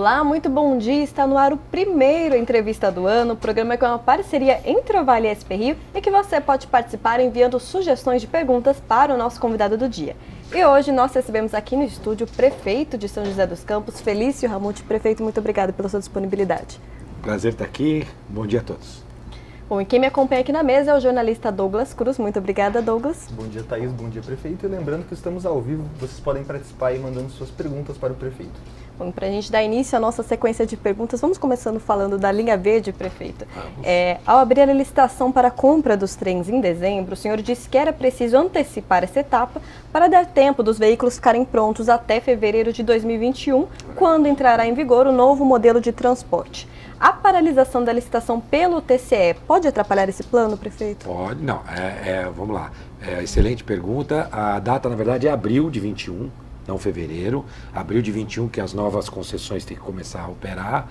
Olá, muito bom dia. Está no ar o primeiro Entrevista do Ano, programa que é uma parceria entre a Vale e a SP Rio e que você pode participar enviando sugestões de perguntas para o nosso convidado do dia. E hoje nós recebemos aqui no estúdio o prefeito de São José dos Campos, Felício Ramute. Prefeito, muito obrigado pela sua disponibilidade. Prazer estar aqui. Bom dia a todos. Bom, e quem me acompanha aqui na mesa é o jornalista Douglas Cruz. Muito obrigada, Douglas. Bom dia, Thaís. Bom dia, prefeito. E lembrando que estamos ao vivo, vocês podem participar aí mandando suas perguntas para o prefeito. Bom, para a gente dar início à nossa sequência de perguntas, vamos começando falando da linha verde, prefeito. Ao abrir a licitação para a compra dos trens em dezembro, o senhor disse que era preciso antecipar essa etapa para dar tempo dos veículos ficarem prontos até fevereiro de 2021, quando entrará em vigor o novo modelo de transporte. A paralisação da licitação pelo TCE pode atrapalhar esse plano, prefeito? Pode, não. Vamos lá. Excelente pergunta. A data, na verdade, é abril de 21, não fevereiro. Abril de 21, que as novas concessões têm que começar a operar.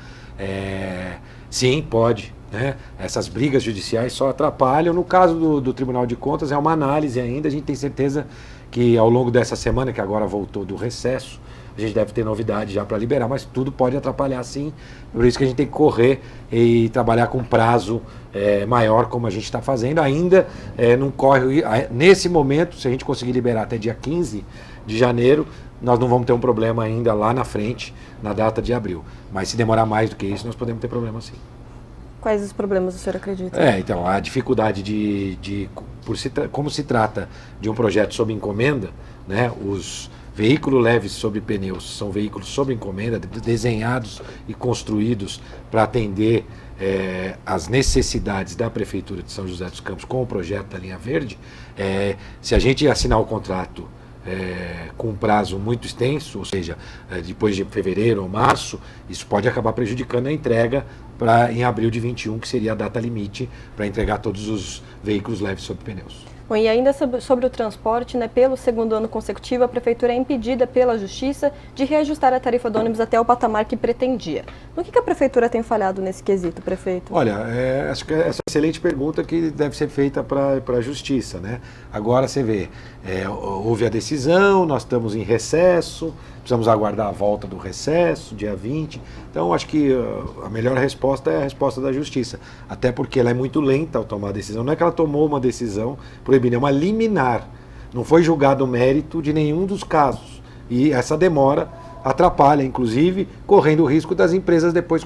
Sim, pode. Né? Essas brigas judiciais só atrapalham. No caso do Tribunal de Contas, é uma análise ainda. A gente tem certeza que ao longo dessa semana, que agora voltou do recesso, a gente deve ter novidade já para liberar, mas tudo pode atrapalhar sim. Por isso que a gente tem que correr e trabalhar com prazo maior, como a gente está fazendo. Ainda não corre. Nesse momento, se a gente conseguir liberar até dia 15 de janeiro, nós não vamos ter um problema ainda lá na frente, na data de abril. Mas se demorar mais do que isso, nós podemos ter problema sim. Quais os problemas o senhor acredita? Então, a dificuldade como se trata de um projeto sob encomenda, né, os veículos leves sobre pneus são veículos sob encomenda, desenhados e construídos para atender as necessidades da Prefeitura de São José dos Campos com o projeto da linha verde. Se a gente assinar o contrato com um prazo muito extenso, ou seja, depois de fevereiro ou março, isso pode acabar prejudicando a entrega em abril de 21, que seria a data limite para entregar todos os veículos leves sobre pneus. Bom, e ainda sobre o transporte, né, pelo segundo ano consecutivo, a Prefeitura é impedida pela Justiça de reajustar a tarifa do ônibus até o patamar que pretendia. No que a Prefeitura tem falhado nesse quesito, prefeito? Olha, acho que essa é uma excelente pergunta que deve ser feita para a Justiça, né? Agora você vê, houve a decisão, nós estamos em recesso, precisamos aguardar a volta do recesso, dia 20. Então, acho que a melhor resposta é a resposta da Justiça. Até porque ela é muito lenta ao tomar a decisão. Não é que ela tomou uma decisão proibindo, é uma liminar. Não foi julgado o mérito de nenhum dos casos. E essa demora atrapalha, inclusive, correndo o risco das empresas depois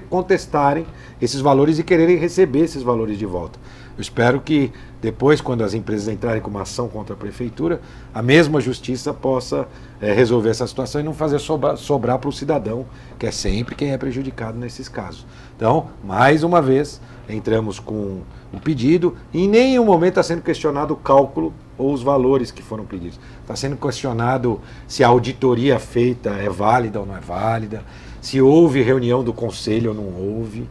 contestarem esses valores e quererem receber esses valores de volta. Eu espero que depois, quando as empresas entrarem com uma ação contra a Prefeitura, a mesma Justiça possa resolver essa situação e não fazer sobrar para o cidadão, que é sempre quem é prejudicado nesses casos. Então, mais uma vez, entramos com um pedido e em nenhum momento está sendo questionado o cálculo ou os valores que foram pedidos. Está sendo questionado se a auditoria feita é válida ou não é válida, se houve reunião do Conselho ou não houve.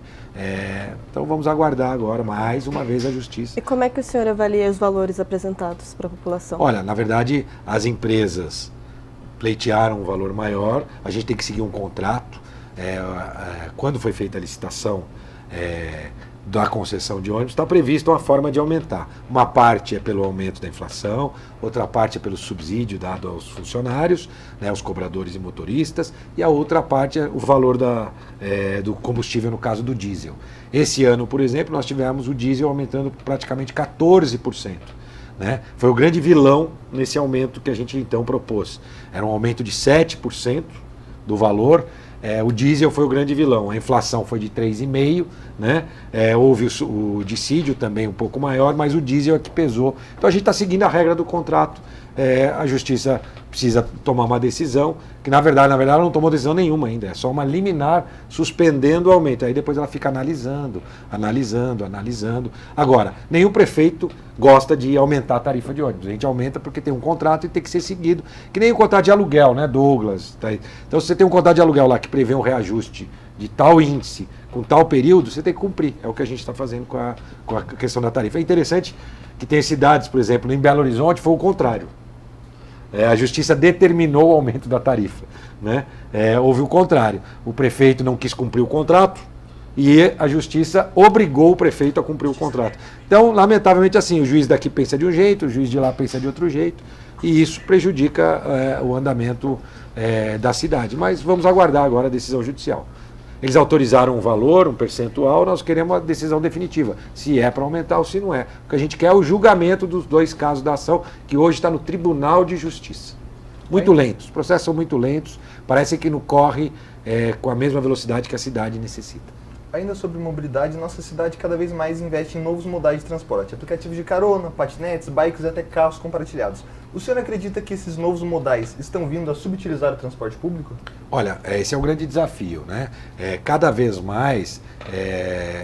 Então vamos aguardar agora, mais uma vez, a Justiça. E como é que o senhor avalia os valores apresentados para a população? Olha, na verdade, as empresas pleitearam um valor maior, a gente tem que seguir um contrato. Quando foi feita a licitação da concessão de ônibus, está prevista uma forma de aumentar. Uma parte é pelo aumento da inflação, outra parte é pelo subsídio dado aos funcionários, né, aos cobradores e motoristas, e a outra parte é o valor do combustível, no caso do diesel. Esse ano, por exemplo, nós tivemos o diesel aumentando praticamente 14%. Né? Foi o grande vilão nesse aumento que a gente então propôs. Era um aumento de 7% do valor. O diesel foi o grande vilão, a inflação foi de 3,5%, né? Houve o dissídio também um pouco maior, mas o diesel é que pesou. Então a gente está seguindo a regra do contrato, a Justiça precisa tomar uma decisão, que na verdade ela não tomou decisão nenhuma ainda, é só uma liminar suspendendo o aumento, aí depois ela fica analisando. Agora, nenhum prefeito gosta de aumentar a tarifa de ônibus, a gente aumenta porque tem um contrato e tem que ser seguido, que nem o contrato de aluguel, né, Douglas? Então se você tem um contrato de aluguel lá que prevê um reajuste de tal índice, com tal período, você tem que cumprir, é o que a gente está fazendo com a questão da tarifa. É interessante que tem cidades, por exemplo, em Belo Horizonte foi o contrário. A Justiça determinou o aumento da tarifa, né? Houve o contrário. O prefeito não quis cumprir o contrato e a Justiça obrigou o prefeito a cumprir o contrato. Então, lamentavelmente, assim, o juiz daqui pensa de um jeito, o juiz de lá pensa de outro jeito, e isso prejudica o andamento da cidade. Mas vamos aguardar agora a decisão judicial. Eles autorizaram um valor, um percentual, nós queremos a decisão definitiva, se é para aumentar ou se não é. O que a gente quer é o julgamento dos 2 casos da ação, que hoje está no Tribunal de Justiça. Muito lentos, os processos são muito lentos, parece que não corre com a mesma velocidade que a cidade necessita. Ainda sobre mobilidade, nossa cidade cada vez mais investe em novos modais de transporte, aplicativos de carona, patinetes, bikes e até carros compartilhados. O senhor acredita que esses novos modais estão vindo a subutilizar o transporte público? Olha, esse é um grande desafio, né? Cada vez mais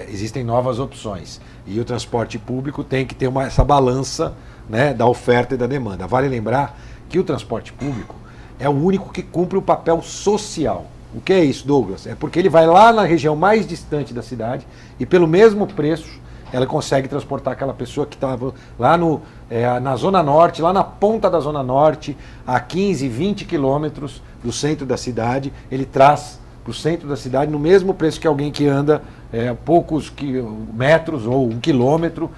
existem novas opções e o transporte público tem que ter essa balança, né, da oferta e da demanda. Vale lembrar que o transporte público é o único que cumpre o papel social. O que é isso, Douglas? É porque ele vai lá na região mais distante da cidade e pelo mesmo preço ela consegue transportar aquela pessoa que estava lá na Zona Norte, lá na ponta da Zona Norte, a 15, 20 quilômetros do centro da cidade, ele traz para o centro da cidade no mesmo preço que alguém que anda poucos metros ou 1 quilômetro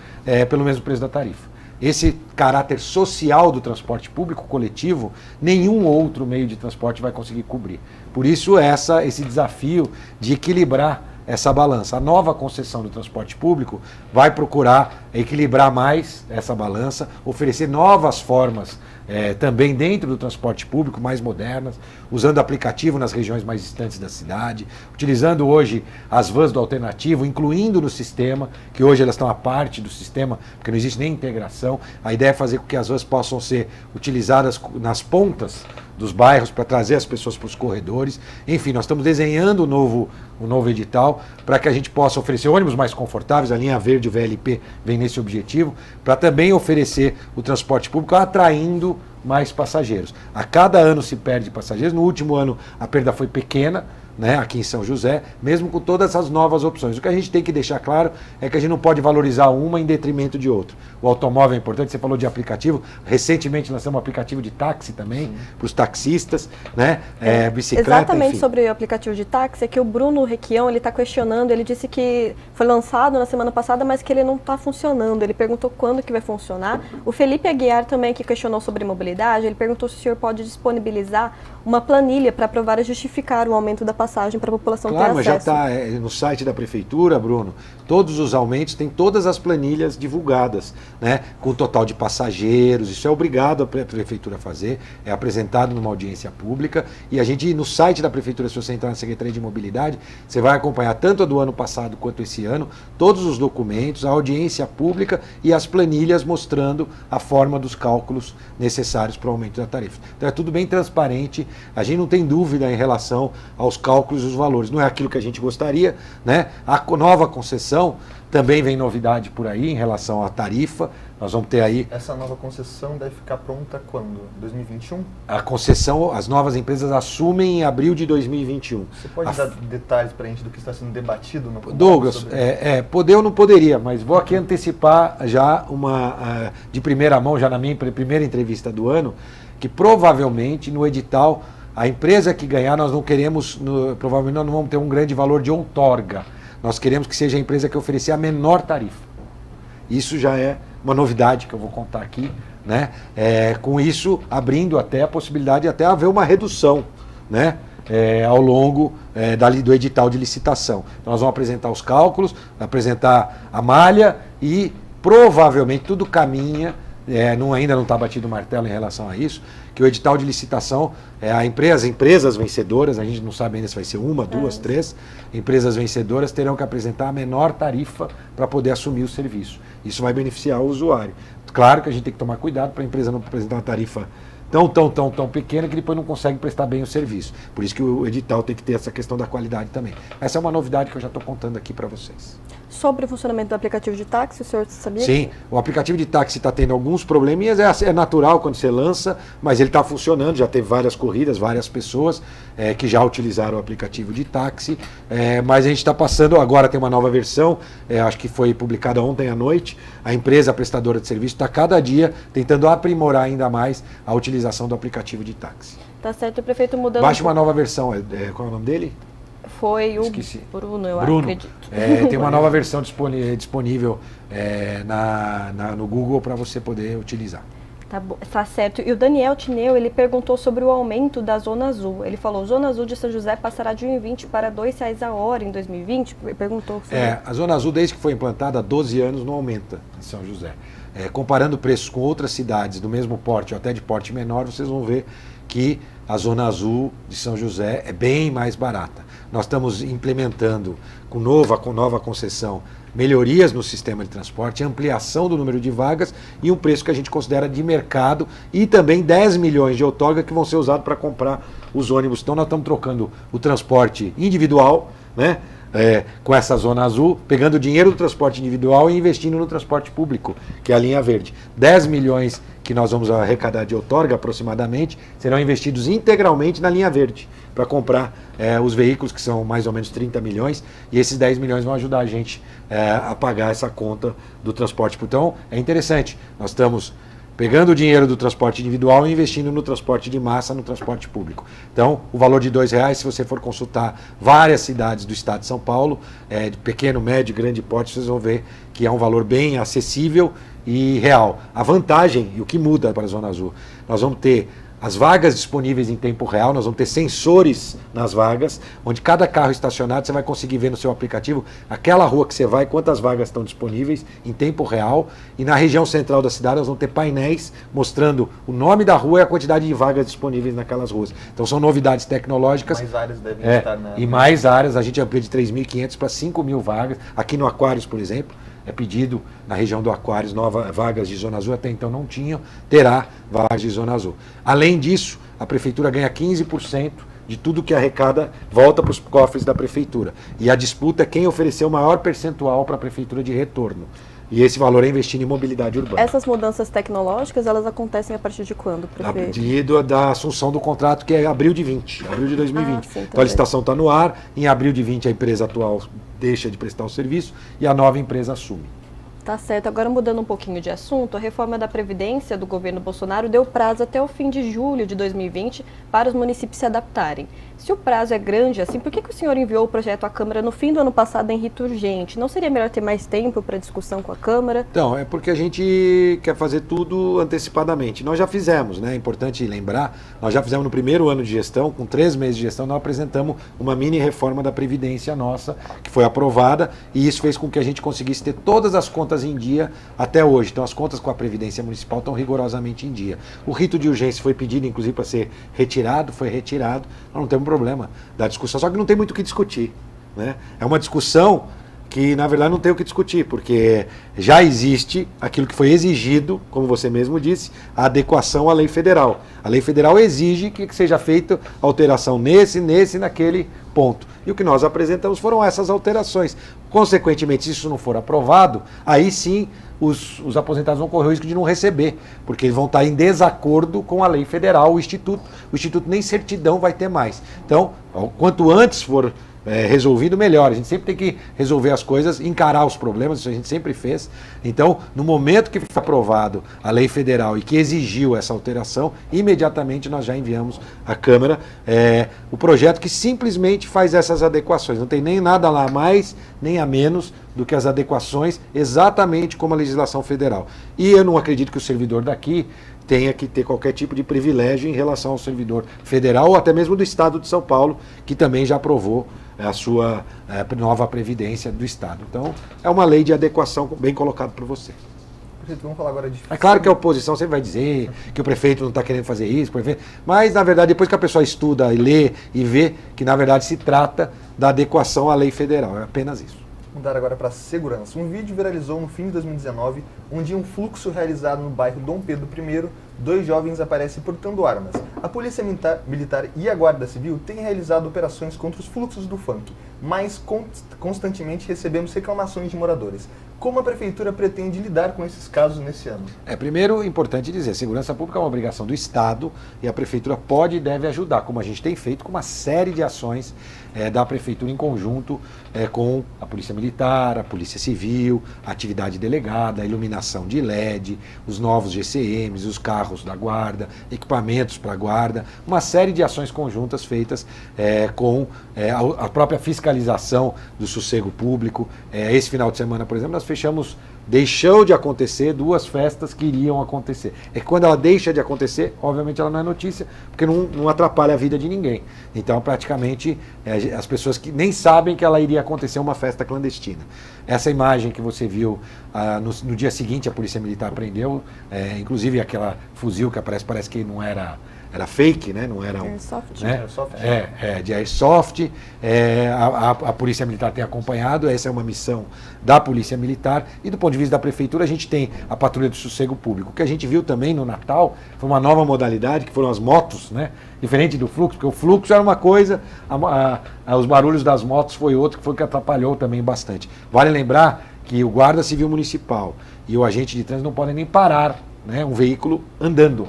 pelo mesmo preço da tarifa. Esse caráter social do transporte público coletivo, nenhum outro meio de transporte vai conseguir cobrir. Por isso esse desafio de equilibrar essa balança. A nova concessão do transporte público vai procurar equilibrar mais essa balança, oferecer novas formas também dentro do transporte público, mais modernas, usando aplicativo nas regiões mais distantes da cidade, utilizando hoje as vans do alternativo, incluindo no sistema, que hoje elas estão à parte do sistema, porque não existe nem integração. A ideia é fazer com que as vans possam ser utilizadas nas pontas dos bairros para trazer as pessoas para os corredores. Enfim, nós estamos desenhando um novo edital para que a gente possa oferecer ônibus mais confortáveis, a linha verde, o VLP vem nesse objetivo, para também oferecer o transporte público atraindo mais passageiros. A cada ano se perde passageiros, no último ano a perda foi pequena, né, aqui em São José, mesmo com todas essas novas opções. O que a gente tem que deixar claro é que a gente não pode valorizar uma em detrimento de outra. O automóvel é importante, você falou de aplicativo, recentemente lançamos um aplicativo de táxi também, para os taxistas, né, bicicleta, exatamente, enfim. sobre o aplicativo de táxi, é que o Bruno Requião, ele está questionando, ele disse que foi lançado na semana passada, mas que ele não está funcionando, ele perguntou quando que vai funcionar. O Felipe Aguiar também, que questionou sobre mobilidade, ele perguntou se o senhor pode disponibilizar uma planilha para aprovar e justificar o aumento da passagem para a população ter acesso. Claro, mas já está no site da Prefeitura, Bruno, todos os aumentos, tem todas as planilhas divulgadas, né, com o total de passageiros, isso é obrigado a Prefeitura a fazer, é apresentado numa audiência pública, e a gente, no site da Prefeitura, se você entrar na Secretaria de Mobilidade, você vai acompanhar tanto a do ano passado quanto esse ano, todos os documentos, a audiência pública e as planilhas mostrando a forma dos cálculos necessários para o aumento da tarifa. Então é tudo bem transparente, a gente não tem dúvida em relação aos cálculos e os valores. Não é aquilo que a gente gostaria, né? A nova concessão também vem novidade por aí em relação à tarifa. Nós vamos ter aí... Essa nova concessão deve ficar pronta quando? 2021? A concessão, as novas empresas assumem em abril de 2021. Você pode dar detalhes para a gente do que está sendo debatido no Douglas, sobre... poder eu não poderia, mas vou aqui antecipar já de primeira mão, já na minha primeira entrevista do ano, que provavelmente no edital, a empresa que ganhar, nós não queremos, provavelmente nós não vamos ter um grande valor de outorga. Nós queremos que seja a empresa que oferecer a menor tarifa. Isso já é uma novidade que eu vou contar aqui, né? Com isso, abrindo até a possibilidade de até haver uma redução, né? Ao longo do edital de licitação. Então, nós vamos apresentar os cálculos, apresentar a malha e provavelmente tudo caminha, ainda não está batido o martelo em relação a isso, que o edital de licitação, as empresas vencedoras, a gente não sabe ainda se vai ser uma, duas, três, empresas vencedoras terão que apresentar a menor tarifa para poder assumir o serviço. Isso vai beneficiar o usuário. Claro que a gente tem que tomar cuidado para a empresa não apresentar uma tarifa tão pequena que depois não consegue prestar bem o serviço. Por isso que o edital tem que ter essa questão da qualidade também. Essa é uma novidade que eu já estou contando aqui para vocês. Sobre o funcionamento do aplicativo de táxi, o senhor sabia? Sim, o aplicativo de táxi está tendo alguns probleminhas, é natural quando você lança, mas ele está funcionando, já teve várias corridas, várias pessoas que já utilizaram o aplicativo de táxi, mas a gente está passando, agora tem uma nova versão, acho que foi publicada ontem à noite, a empresa prestadora de serviço está cada dia tentando aprimorar ainda mais a utilização do aplicativo de táxi. Tá certo, o prefeito mudando... Baixe uma nova versão, qual é o nome dele? Foi o Esqueci. Bruno, eu Bruno. acredito. Tem uma nova versão disponível no Google para você poder utilizar. Tá certo. E o Daniel Tineu, ele perguntou sobre o aumento da Zona Azul. Ele falou, Zona Azul de São José passará de R$ 1,20 para R$ 2,00 a hora em 2020? Perguntou. A Zona Azul, desde que foi implantada há 12 anos, não aumenta em São José. Comparando preços com outras cidades do mesmo porte ou até de porte menor, vocês vão ver que a Zona Azul de São José é bem mais barata. Nós estamos implementando com nova concessão melhorias no sistema de transporte, ampliação do número de vagas e um preço que a gente considera de mercado e também 10 milhões de outorga que vão ser usados para comprar os ônibus. Então nós estamos trocando o transporte individual, né? Com essa Zona Azul, pegando o dinheiro do transporte individual e investindo no transporte público, que é a linha verde. 10 milhões que nós vamos arrecadar de outorga aproximadamente serão investidos integralmente na linha verde, para comprar os veículos, que são mais ou menos 30 milhões, e esses 10 milhões vão ajudar a gente a pagar essa conta do transporte. Então, é interessante, nós estamos pegando o dinheiro do transporte individual e investindo no transporte de massa, no transporte público. Então, o valor de R$ 2,00, se você for consultar várias cidades do estado de São Paulo, de pequeno, médio, grande porte, vocês vão ver que é um valor bem acessível e real. A vantagem, e o que muda para a Zona Azul, nós vamos ter as vagas disponíveis em tempo real, nós vamos ter sensores nas vagas, onde cada carro estacionado você vai conseguir ver no seu aplicativo aquela rua que você vai, quantas vagas estão disponíveis em tempo real. E na região central da cidade nós vamos ter painéis mostrando o nome da rua e a quantidade de vagas disponíveis naquelas ruas. Então são novidades tecnológicas. Mais áreas devem estar na... E mais áreas, a gente amplia de 3.500 para 5.000 vagas. Aqui no Aquários, por exemplo, é pedido na região do Aquários vagas de Zona Azul, até então não tinham, terá vagas de Zona Azul. Além disso, a Prefeitura ganha 15% de tudo que arrecada, volta para os cofres da Prefeitura. E a disputa é quem ofereceu o maior percentual para a Prefeitura de retorno. E esse valor é investido em mobilidade urbana. Essas mudanças tecnológicas, elas acontecem a partir de quando, prefeito? A partir da assunção do contrato, que é abril de 2020. Sim, então a licitação está no ar, em abril de 20 a empresa atual deixa de prestar o serviço e a nova empresa assume. Tá certo. Agora, mudando um pouquinho de assunto, a reforma da Previdência do governo Bolsonaro deu prazo até o fim de julho de 2020 para os municípios se adaptarem. Se o prazo é grande assim, por que o senhor enviou o projeto à Câmara no fim do ano passado em rito urgente? Não seria melhor ter mais tempo para discussão com a Câmara? Então, é porque a gente quer fazer tudo antecipadamente. Nós já fizemos, né? É importante lembrar, nós já fizemos no primeiro ano de gestão, com 3 meses de gestão, nós apresentamos uma mini reforma da Previdência nossa, que foi aprovada, e isso fez com que a gente conseguisse ter todas as contas em dia até hoje. Então as contas com a Previdência Municipal estão rigorosamente em dia. O rito de urgência foi pedido, inclusive, para ser retirado, foi retirado. Nós não temos problema da discussão, só que não tem muito o que discutir, né? É uma discussão que, na verdade, não tem o que discutir, porque já existe aquilo que foi exigido, como você mesmo disse, a adequação à lei federal. A lei federal exige que seja feita alteração nesse e naquele ponto. E o que nós apresentamos foram essas alterações. Consequentemente, se isso não for aprovado, aí sim os aposentados vão correr o risco de não receber, porque eles vão estar em desacordo com a lei federal, o Instituto nem certidão vai ter mais. Então, quanto antes for resolvido, melhor. A gente sempre tem que resolver as coisas, encarar os problemas, isso a gente sempre fez. Então, no momento que foi aprovado a lei federal e que exigiu essa alteração, imediatamente nós já enviamos à Câmara o projeto que simplesmente faz essas adequações. Não tem nem nada lá a mais, nem a menos do que as adequações, exatamente como a legislação federal. E eu não acredito que o servidor daqui tenha que ter qualquer tipo de privilégio em relação ao servidor federal ou até mesmo do Estado de São Paulo, que também já aprovou a sua nova Previdência do Estado. Então, é uma lei de adequação bem colocada por você. Prefeito, vamos falar agora de... É claro que a oposição sempre vai dizer que o prefeito não está querendo fazer isso, mas, na verdade, depois que a pessoa estuda e lê e vê que, na verdade, se trata da adequação à lei federal. É apenas isso. Mudar agora para segurança. Um vídeo viralizou no fim de 2019, onde em um fluxo realizado no bairro Dom Pedro I, 2 jovens aparecem portando armas. A Polícia Militar e a Guarda Civil têm realizado operações contra os fluxos do funk, mas constantemente recebemos reclamações de moradores. Como a Prefeitura pretende lidar com esses casos nesse ano? Primeiro, importante dizer, segurança pública é uma obrigação do Estado e a Prefeitura pode e deve ajudar, como a gente tem feito com uma série de ações da Prefeitura em conjunto com a Polícia Militar, a Polícia Civil, a atividade delegada, a iluminação de LED, os novos GCMs, os carros carros da guarda, equipamentos para a guarda, uma série de ações conjuntas feitas com a própria fiscalização do sossego público. Esse final de semana, por exemplo, nós fechamos, deixou de acontecer 2 festas que iriam acontecer. É que quando ela deixa de acontecer, obviamente ela não é notícia, porque não atrapalha a vida de ninguém. Então, praticamente, as pessoas que nem sabem que ela iria acontecer uma festa clandestina. Essa imagem que você viu, no dia seguinte a Polícia Militar prendeu, inclusive aquela fuzil que parece que não era fake, né? Não era Airsoft. Né? De Airsoft. A Polícia Militar tem acompanhado, essa é uma missão da Polícia Militar. E do ponto de vista da Prefeitura, a gente tem a Patrulha do Sossego Público. O que a gente viu também no Natal foi uma nova modalidade, que foram as motos, né? Diferente do fluxo, porque o fluxo era uma coisa, os barulhos das motos foi outro, que foi o que atrapalhou também bastante. Vale lembrar que o Guarda Civil Municipal e o agente de trânsito não podem nem parar, né, um veículo andando.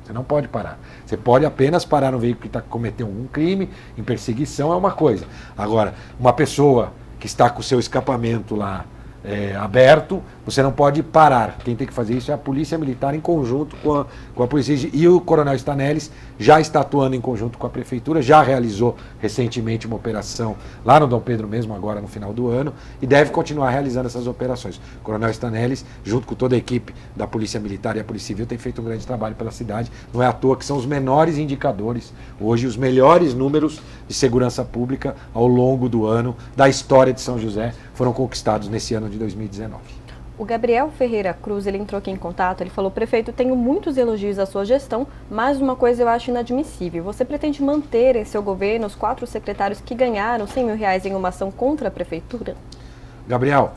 Você não pode parar. Você pode apenas parar um veículo que está cometendo um crime, em perseguição, é uma coisa. Agora, uma pessoa que está com o seu escapamento lá aberto, você não pode parar. Quem tem que fazer isso é a Polícia Militar em conjunto com a Polícia. E o Coronel Stanelles já está atuando em conjunto com a Prefeitura, já realizou recentemente uma operação lá no Dom Pedro mesmo, agora no final do ano, e deve continuar realizando essas operações. O Coronel Stanelles, junto com toda a equipe da Polícia Militar e a Polícia Civil, tem feito um grande trabalho pela cidade. Não é à toa que são os menores indicadores, hoje os melhores números de segurança pública ao longo do ano da história de São José foram conquistados nesse ano de 2019. O Gabriel Ferreira Cruz, ele entrou aqui em contato, ele falou: prefeito, tenho muitos elogios à sua gestão, mas uma coisa eu acho inadmissível. Você pretende manter em seu governo os 4 secretários que ganharam R$100 mil em uma ação contra a prefeitura? Gabriel,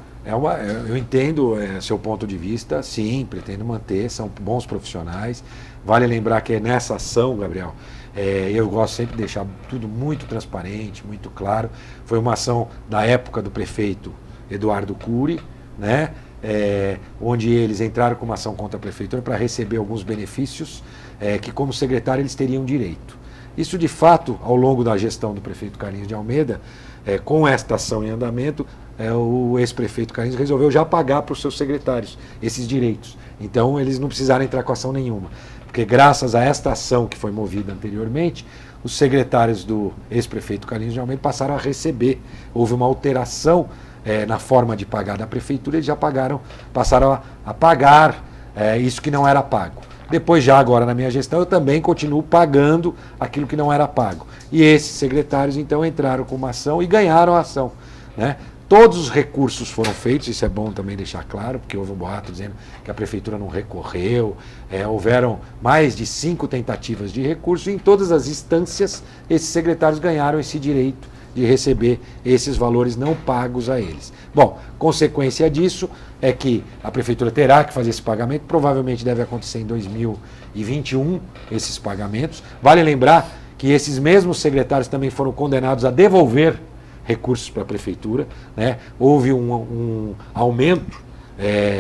eu entendo seu ponto de vista, sim, pretendo manter, são bons profissionais. Vale lembrar que nessa ação, Gabriel, eu gosto sempre de deixar tudo muito transparente, muito claro. Foi uma ação da época do prefeito Eduardo Cury, né? Onde eles entraram com uma ação contra a prefeitura para receber alguns benefícios que, como secretário, eles teriam direito. Isso, de fato, ao longo da gestão do prefeito Carlinhos de Almeida, com esta ação em andamento, o ex-prefeito Carlinhos resolveu já pagar para os seus secretários esses direitos. Então, eles não precisaram entrar com ação nenhuma. Porque, graças a esta ação que foi movida anteriormente, os secretários do ex-prefeito Carlinhos de Almeida passaram a receber. Houve uma alteração na forma de pagar da prefeitura, eles já passaram a pagar isso que não era pago. Depois, já agora na minha gestão, eu também continuo pagando aquilo que não era pago. E esses secretários, então, entraram com uma ação e ganharam a ação, né? Todos os recursos foram feitos, isso é bom também deixar claro, porque houve um boato dizendo que a prefeitura não recorreu, houveram mais de 5 tentativas de recurso, e em todas as instâncias esses secretários ganharam esse direito de receber esses valores não pagos a eles. Bom, consequência disso é que a prefeitura terá que fazer esse pagamento, provavelmente deve acontecer em 2021 esses pagamentos. Vale lembrar que esses mesmos secretários também foram condenados a devolver recursos para a prefeitura, né? Houve um aumento,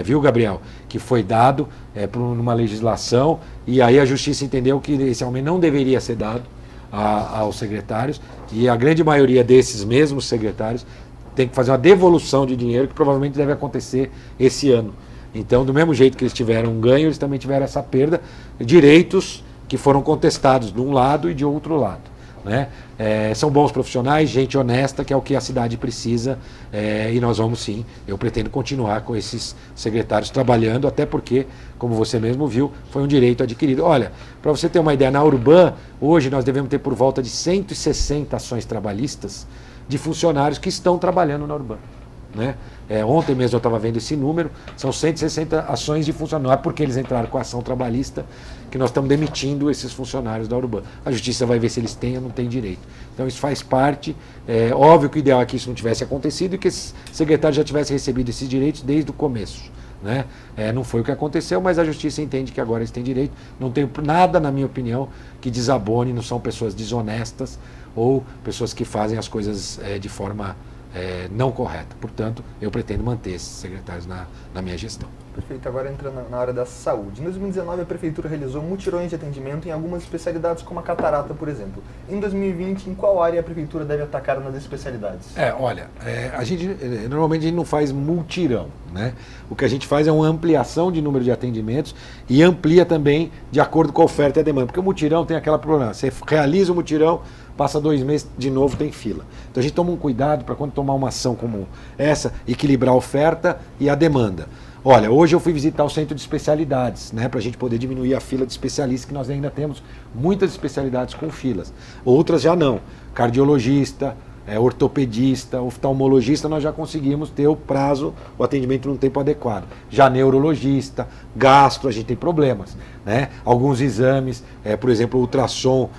viu, Gabriel, que foi dado por uma legislação, e aí a justiça entendeu que esse aumento não deveria ser dado aos secretários, e a grande maioria desses mesmos secretários tem que fazer uma devolução de dinheiro, que provavelmente deve acontecer esse ano. Então, do mesmo jeito que eles tiveram um ganho, eles também tiveram essa perda, direitos que foram contestados de um lado e de outro lado, né? São bons profissionais, gente honesta, que é o que a cidade precisa, e nós vamos sim, eu pretendo continuar com esses secretários trabalhando, até porque, como você mesmo viu, foi um direito adquirido. Olha, para você ter uma ideia, na Urban, hoje nós devemos ter por volta de 160 ações trabalhistas de funcionários que estão trabalhando na Urban, né? Ontem mesmo eu estava vendo esse número, são 160 ações de funcionários. Não é porque eles entraram com a ação trabalhista que nós estamos demitindo esses funcionários da Urban. A justiça vai ver se eles têm ou não têm direito. Então isso faz parte. Óbvio que o ideal é que isso não tivesse acontecido e que esses secretários já tivessem recebido esses direitos desde o começo, né? Não foi o que aconteceu, mas a justiça entende que agora eles têm direito. Não tem nada, na minha opinião, que desabone, não são pessoas desonestas ou pessoas que fazem as coisas de forma não correta. Portanto, eu pretendo manter esses secretários na minha gestão. Perfeito, agora entrando na área da saúde. Em 2019, a Prefeitura realizou mutirões de atendimento em algumas especialidades, como a catarata, por exemplo. Em 2020, em qual área a Prefeitura deve atacar nas especialidades? Normalmente a gente não faz mutirão, né? O que a gente faz é uma ampliação de número de atendimentos e amplia também de acordo com a oferta e a demanda. Porque o mutirão tem aquele problema, você realiza o mutirão, passa 2 meses, de novo tem fila. Então a gente toma um cuidado para quando tomar uma ação como essa, equilibrar a oferta e a demanda. Olha, hoje eu fui visitar o centro de especialidades, né, para a gente poder diminuir a fila de especialistas, que nós ainda temos muitas especialidades com filas. Outras já não. Cardiologista, ortopedista, oftalmologista, nós já conseguimos ter o atendimento num tempo adequado. Já neurologista, gastro, a gente tem problemas, né? Alguns exames, por exemplo, ultrassom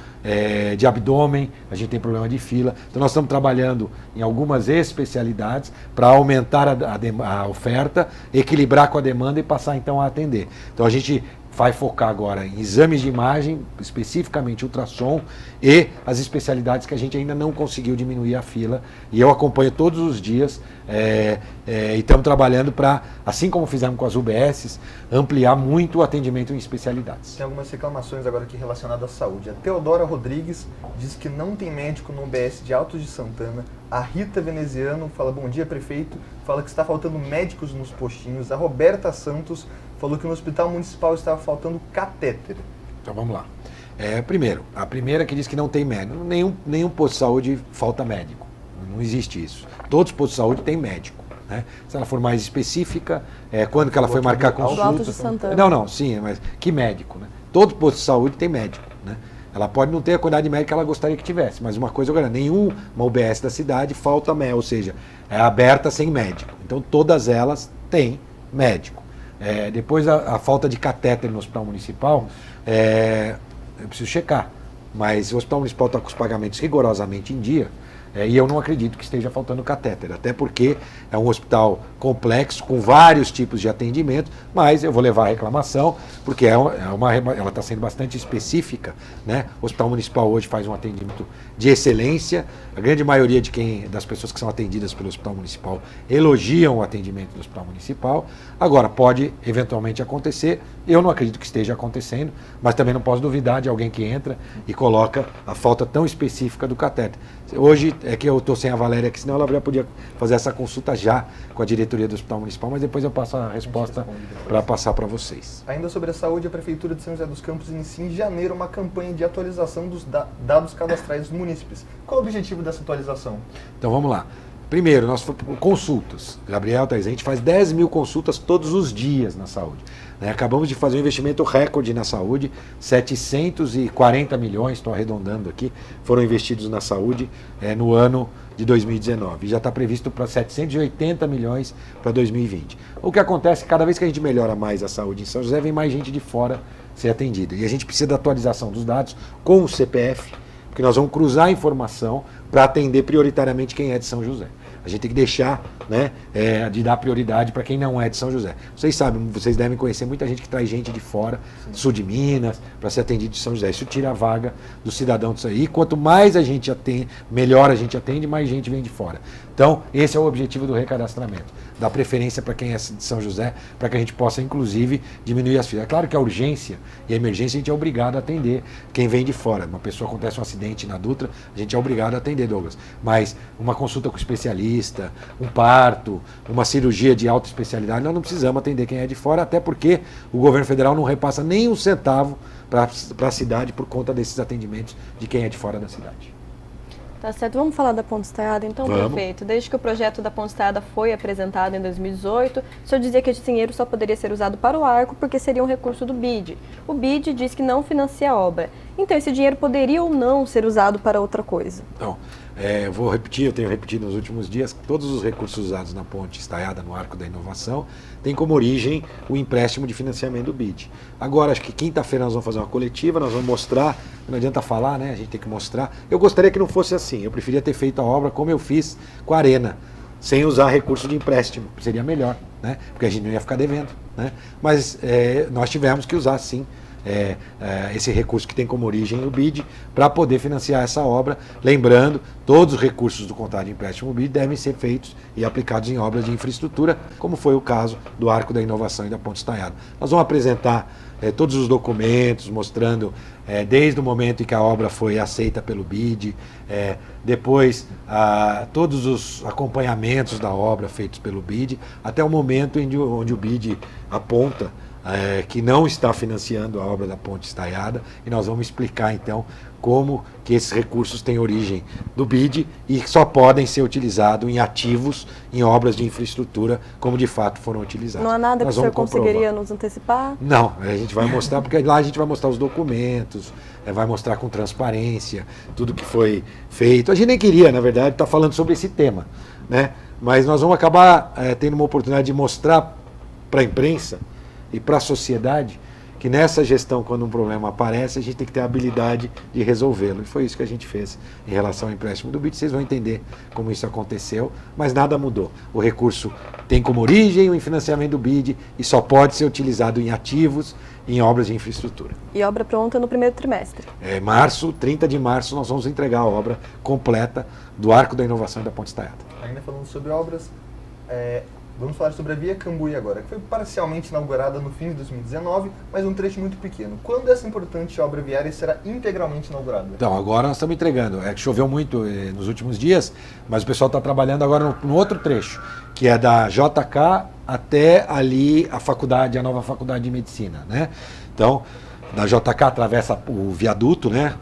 de abdômen, a gente tem problema de fila. Então nós estamos trabalhando em algumas especialidades para aumentar a oferta, equilibrar com a demanda e passar então a atender. Então a gente vai focar agora em exames de imagem, especificamente ultrassom, e as especialidades que a gente ainda não conseguiu diminuir a fila. E eu acompanho todos os dias e estamos trabalhando para, assim como fizemos com as UBSs, ampliar muito o atendimento em especialidades. Tem algumas reclamações agora aqui relacionadas à saúde. A Teodora Rodrigues diz que não tem médico no UBS de Altos de Santana. A Rita Veneziano fala: bom dia, prefeito. Fala que está faltando médicos nos postinhos. A Roberta Santos falou que no hospital municipal estava faltando catéter. Então vamos lá. Primeiro, a primeira que diz que não tem médico. Nenhum posto de saúde falta médico. Não existe isso. Todos os postos de saúde têm médico, né? Se ela for mais específica, quando que ela foi marcar consulta. Altos de Santana. Mas que médico, né? Todo posto de saúde tem médico, né? Ela pode não ter a quantidade de médico que ela gostaria que tivesse, mas uma coisa agora, nenhuma UBS da cidade falta médico, ou seja, é aberta sem médico. Então todas elas têm médico. Depois a falta de catéter no hospital municipal, eu preciso checar, mas o hospital municipal está com os pagamentos rigorosamente em dia, e eu não acredito que esteja faltando catéter, até porque é um hospital complexo, com vários tipos de atendimento, mas eu vou levar a reclamação, porque ela está sendo bastante específica, né? O hospital municipal hoje faz um atendimento de excelência, a grande maioria das pessoas que são atendidas pelo hospital municipal elogiam o atendimento do hospital municipal. Agora, pode eventualmente acontecer, eu não acredito que esteja acontecendo, mas também não posso duvidar de alguém que entra e coloca a falta tão específica do catéter. Hoje é que eu estou sem a Valéria aqui, senão ela já podia fazer essa consulta já com a diretoria do Hospital Municipal, mas depois eu passo a resposta para passar para vocês. Ainda sobre a saúde, a Prefeitura de São José dos Campos inicia em janeiro uma campanha de atualização dos dados cadastrais dos munícipes. Qual o objetivo dessa atualização? Então vamos lá. Primeiro, nós consultas. Gabriel, a gente faz 10 mil consultas todos os dias na saúde. Acabamos de fazer um investimento recorde na saúde, 740 milhões, estou arredondando aqui, foram investidos na saúde no ano de 2019. Já está previsto para 780 milhões para 2020. O que acontece, cada vez que a gente melhora mais a saúde em São José, vem mais gente de fora ser atendida. E a gente precisa da atualização dos dados com o CPF, porque nós vamos cruzar a informação para atender prioritariamente quem é de São José. A gente tem que deixar, de dar prioridade para quem não é de São José. Vocês sabem, vocês devem conhecer muita gente que traz gente de fora, sul de Minas, para ser atendido de São José. Isso tira a vaga do cidadão disso aí. E quanto mais a gente atende, melhor a gente atende, mais gente vem de fora. Então, esse é o objetivo do recadastramento. Dar preferência para quem é de São José, para que a gente possa, inclusive, diminuir as filas. É claro que a urgência e a emergência a gente é obrigado a atender quem vem de fora. Uma pessoa acontece um acidente na Dutra, a gente é obrigado a atender, Douglas. Mas uma consulta com especialista, um parto, uma cirurgia de alta especialidade, nós não precisamos atender quem é de fora, até porque o governo federal não repassa nem um centavo para a cidade por conta desses atendimentos de quem é de fora da cidade. Tá certo, vamos falar da Ponte Estaiada então, vamos. Prefeito. Desde que o projeto da Ponte Estaiada foi apresentado em 2018, o senhor dizia que esse dinheiro só poderia ser usado para o arco porque seria um recurso do BID. O BID diz que não financia a obra. Então esse dinheiro poderia ou não ser usado para outra coisa? Então, eu vou repetir, eu tenho repetido nos últimos dias, todos os recursos usados na Ponte Estaiada, no Arco da Inovação, tem como origem o empréstimo de financiamento do BID. Agora, acho que quinta-feira nós vamos fazer uma coletiva, nós vamos mostrar, não adianta falar, né? A gente tem que mostrar. Eu gostaria que não fosse assim, eu preferia ter feito a obra como eu fiz com a Arena, sem usar recurso de empréstimo, seria melhor, né? Porque a gente não ia ficar devendo, né? Mas nós tivemos que usar, sim, esse recurso que tem como origem o BID para poder financiar essa obra. Lembrando, todos os recursos do contrato de empréstimo BID devem ser feitos e aplicados em obras de infraestrutura, como foi o caso do Arco da Inovação e da Ponte Estaiada. Nós vamos apresentar todos os documentos, mostrando desde o momento em que a obra foi aceita pelo BID, depois todos os acompanhamentos da obra feitos pelo BID, até o momento onde o BID aponta que não está financiando a obra da Ponte Estaiada, e nós vamos explicar então como que esses recursos têm origem do BID e só podem ser utilizados em ativos, em obras de infraestrutura, como de fato foram utilizados. Não há nada que o senhor conseguiria comprovar. nos antecipar? Não, a gente vai mostrar, porque lá a gente vai mostrar os documentos, vai mostrar com transparência tudo que foi feito. A gente nem queria, na verdade, estar falando sobre esse tema, né? Mas nós vamos acabar tendo uma oportunidade de mostrar para a imprensa e para a sociedade que nessa gestão, quando um problema aparece, a gente tem que ter a habilidade de resolvê-lo. E foi isso que a gente fez em relação ao empréstimo do BID. Vocês vão entender como isso aconteceu, mas nada mudou. O recurso tem como origem o financiamento do BID e só pode ser utilizado em ativos e em obras de infraestrutura. E obra pronta no primeiro trimestre? 30 de março, nós vamos entregar a obra completa do Arco da Inovação e da Ponte Estaiada. Ainda falando sobre obras, vamos falar sobre a Via Cambuí agora, que foi parcialmente inaugurada no fim de 2019, mas um trecho muito pequeno. Quando essa importante obra viária será integralmente inaugurada? Então, agora nós estamos entregando. É que choveu muito nos últimos dias, mas o pessoal está trabalhando agora no outro trecho, que é da JK até ali a nova faculdade de medicina, né? Então, da JK atravessa o viaduto, né?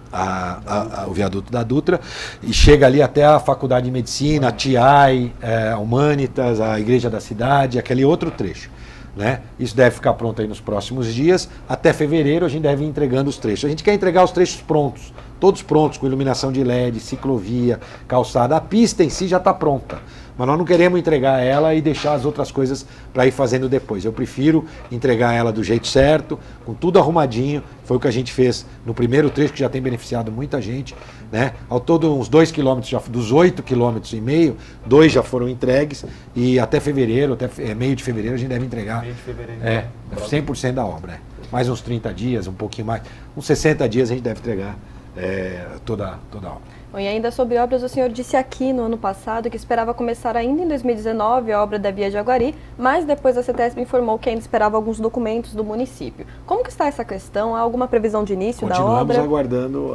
O viaduto da Dutra, e chega ali até a Faculdade de Medicina, a TI, a Humanitas, a Igreja da Cidade, aquele outro trecho, né? Isso deve ficar pronto aí nos próximos dias. Até fevereiro a gente deve ir entregando os trechos. A gente quer entregar os trechos prontos, todos prontos, com iluminação de LED, ciclovia, calçada. A pista em si já está pronta, mas nós não queremos entregar ela e deixar as outras coisas para ir fazendo depois. Eu prefiro entregar ela do jeito certo, com tudo arrumadinho. Foi o que a gente fez no primeiro trecho, que já tem beneficiado muita gente, né? Ao todo, uns 2 quilômetros, dos 8,5 km, 2 já foram entregues, e até fevereiro, meio de fevereiro, a gente deve entregar 100% da obra. Mais uns 30 dias, um pouquinho mais, uns 60 dias a gente deve entregar toda a obra. Bom, e ainda sobre obras, o senhor disse aqui no ano passado que esperava começar ainda em 2019 a obra da Via Jaguari, mas depois a CETESB informou que ainda esperava alguns documentos do município. Como que está essa questão? Há alguma previsão de início da obra? Continuamos aguardando.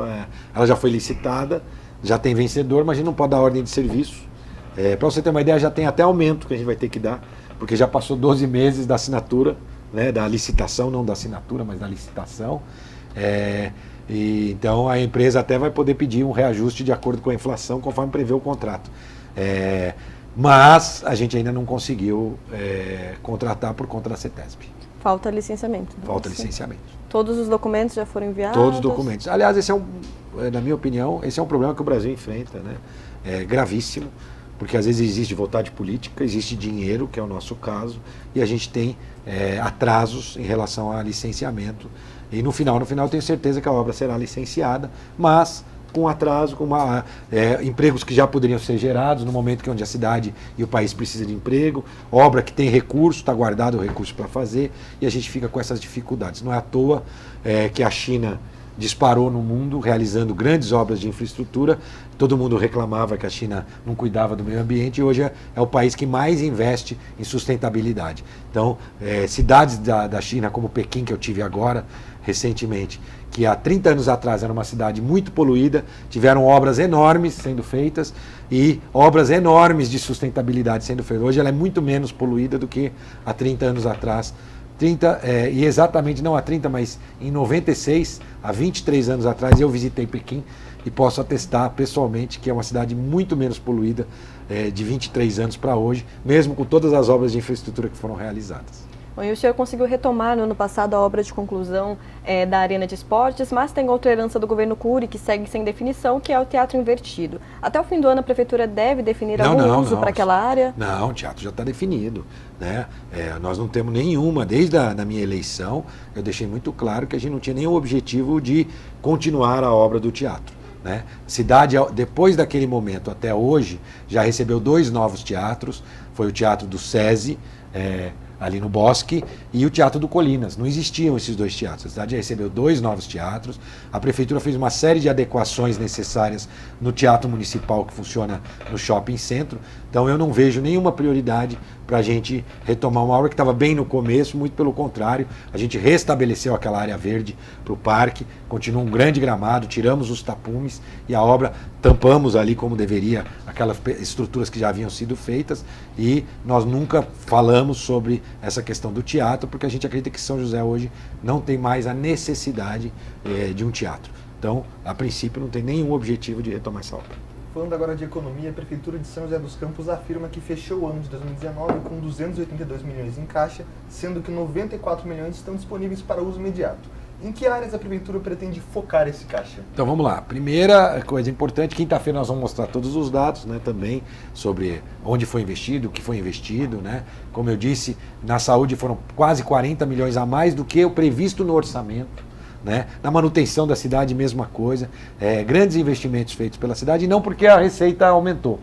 Ela já foi licitada, já tem vencedor, mas a gente não pode dar ordem de serviço. Para você ter uma ideia, já tem até aumento que a gente vai ter que dar, porque já passou 12 meses da assinatura, né, da licitação, não da assinatura, mas da licitação. Então a empresa até vai poder pedir um reajuste de acordo com a inflação, conforme prevê o contrato. Mas a gente ainda não conseguiu contratar por conta da CETESB. Falta licenciamento. Falta licenciamento. Todos os documentos já foram enviados? Todos os documentos. Aliás, esse na minha opinião, esse é um problema que o Brasil enfrenta, né? É gravíssimo, porque às vezes existe vontade política, existe dinheiro, que é o nosso caso, e a gente tem atrasos em relação a licenciamento. E no final eu tenho certeza que a obra será licenciada, mas com atraso, com empregos que já poderiam ser gerados no momento onde a cidade e o país precisam de emprego, obra que tem recurso, está guardado o recurso para fazer, e a gente fica com essas dificuldades. Não é à toa que a China disparou no mundo, realizando grandes obras de infraestrutura. Todo mundo reclamava que a China não cuidava do meio ambiente, e hoje é o país que mais investe em sustentabilidade. Então, cidades da China, como Pequim, que eu tive agora, recentemente, que há 30 anos atrás era uma cidade muito poluída, tiveram obras enormes sendo feitas e obras enormes de sustentabilidade sendo feitas. Hoje ela é muito menos poluída do que há 30 anos atrás. E exatamente, não há 30, mas em 96, há 23 anos atrás, eu visitei Pequim e posso atestar pessoalmente que é uma cidade muito menos poluída de 23 anos para hoje, mesmo com todas as obras de infraestrutura que foram realizadas. Bom, e o senhor conseguiu retomar no ano passado a obra de conclusão da Arena de Esportes, mas tem outra herança do governo Cury que segue sem definição, que é o Teatro Invertido. Até o fim do ano a Prefeitura deve definir algum uso para aquela área? Não, o teatro já está definido, né? Nós não temos nenhuma, desde a minha eleição, eu deixei muito claro que a gente não tinha nenhum objetivo de continuar a obra do teatro, né? A cidade, depois daquele momento até hoje, já recebeu 2 novos teatros. Foi o Teatro do SESI, ali no Bosque, e o Teatro do Colinas. Não existiam esses dois teatros. A cidade recebeu 2 novos teatros. A prefeitura fez uma série de adequações necessárias no Teatro Municipal, que funciona no Shopping Centro. Então eu não vejo nenhuma prioridade para a gente retomar uma obra que estava bem no começo, muito pelo contrário. A gente restabeleceu aquela área verde para o parque, continua um grande gramado, tiramos os tapumes e a obra tampamos ali como deveria aquelas estruturas que já haviam sido feitas, e nós nunca falamos sobre essa questão do teatro, porque a gente acredita que São José hoje não tem mais a necessidade de um teatro. Então, a princípio, não tem nenhum objetivo de retomar essa obra. Falando agora de economia, a Prefeitura de São José dos Campos afirma que fechou o ano de 2019 com 282 milhões em caixa, sendo que 94 milhões estão disponíveis para uso imediato. Em que áreas a Prefeitura pretende focar esse caixa? Então vamos lá. Primeira coisa importante, quinta-feira nós vamos mostrar todos os dados, né, também sobre onde foi investido, o que foi investido, né? Como eu disse, na saúde foram quase 40 milhões a mais do que o previsto no orçamento. Né? Na manutenção da cidade, mesma coisa, grandes investimentos feitos pela cidade, e não porque a receita aumentou,